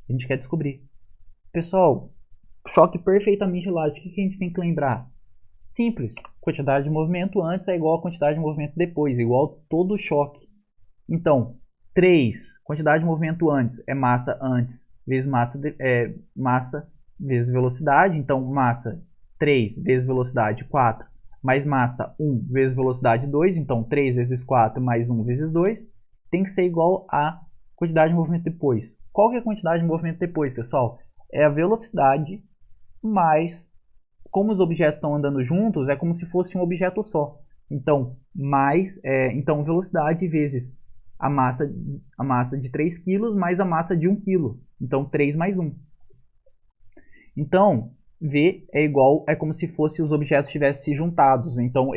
A gente quer descobrir. Pessoal, choque perfeitamente elástico. O que a gente tem que lembrar? Simples. Quantidade de movimento antes é igual a quantidade de movimento depois, igual todo choque. Então, 3, quantidade de movimento antes é massa antes vezes massa vezes velocidade. Então, massa 3 vezes velocidade 4, mais massa 1 vezes velocidade 2. Então, 3 vezes 4 mais 1 vezes 2 tem que ser igual a quantidade de movimento depois. Qual que é a quantidade de movimento depois, pessoal? É a velocidade mais, como os objetos estão andando juntos, é como se fosse um objeto só. Então, então velocidade vezes a massa de 3 kg mais a massa de 1 kg. Então, 3 mais 1. Então, V é como se fosse os objetos tivessem se juntados. Então,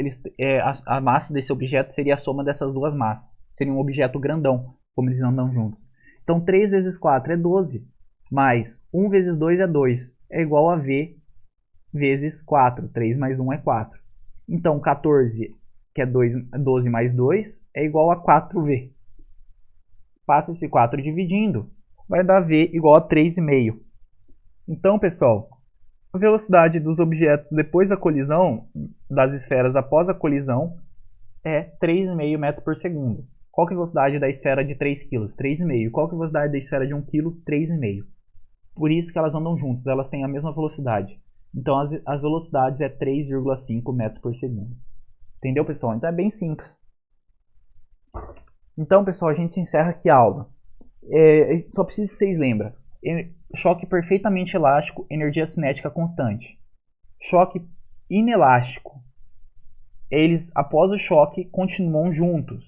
a massa desse objeto seria a soma dessas duas massas. Seria um objeto grandão, como eles andam juntos. Então, 3 vezes 4 é 12, mais 1 vezes 2 é 2. É igual a V vezes 4. 3 mais 1 é 4. Então, 14, que é 12 mais 2, é igual a 4V. Passa esse 4 dividindo, vai dar V igual a 3,5. Então, pessoal, a velocidade dos objetos depois da colisão, das esferas após a colisão, é 3,5 metros por segundo. Qual que é a velocidade da esfera de 3 kg? 3,5. Qual que é a velocidade da esfera de 1 kg? 3,5. Por isso que elas andam juntas, elas têm a mesma velocidade. Então, as velocidades é 3,5 metros por segundo. Entendeu, pessoal? Então, é bem simples. Então, pessoal, a gente encerra aqui a aula. Só preciso que vocês lembrem. Choque perfeitamente elástico, energia cinética constante. Choque inelástico. Eles, após o choque, continuam juntos.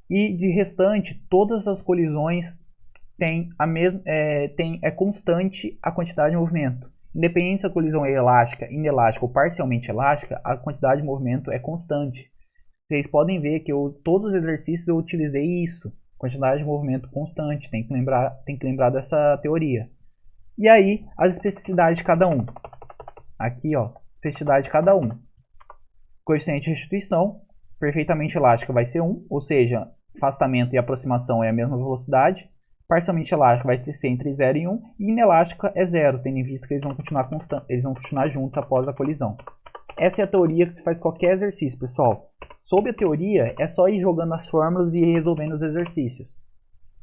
E, de restante, todas as colisões é constante a quantidade de movimento. Independente se a colisão é elástica, inelástica ou parcialmente elástica, a quantidade de movimento é constante. Vocês podem ver que todos os exercícios eu utilizei isso. Quantidade de movimento constante. Tem que lembrar dessa teoria. E aí, as especificidades de cada um. Aqui, ó, especificidade de cada um. Coeficiente de restituição, perfeitamente elástica vai ser 1, ou seja, afastamento e aproximação é a mesma velocidade. Parcialmente elástica vai ser entre 0 e 1, e inelástica é 0, tendo em vista que eles vão continuar juntos após a colisão. Essa é a teoria que se faz qualquer exercício, pessoal. Sobre a teoria, é só ir jogando as fórmulas e resolvendo os exercícios.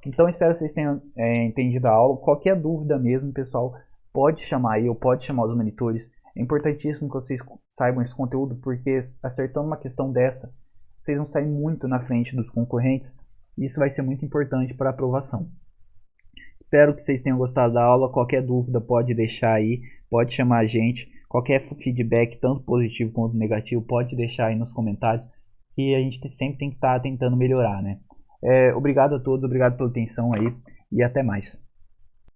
Então, espero que vocês tenham entendido a aula. Qualquer dúvida mesmo, pessoal, pode chamar eu, pode chamar os monitores. É importantíssimo que vocês saibam esse conteúdo, porque acertando uma questão dessa, vocês vão sair muito na frente dos concorrentes. E isso vai ser muito importante para a aprovação. Espero que vocês tenham gostado da aula. Qualquer dúvida pode deixar aí, pode chamar a gente. Qualquer feedback, tanto positivo quanto negativo, pode deixar aí nos comentários, que a gente sempre tem que estar tentando melhorar, né? Obrigado a todos, obrigado pela atenção aí e até mais.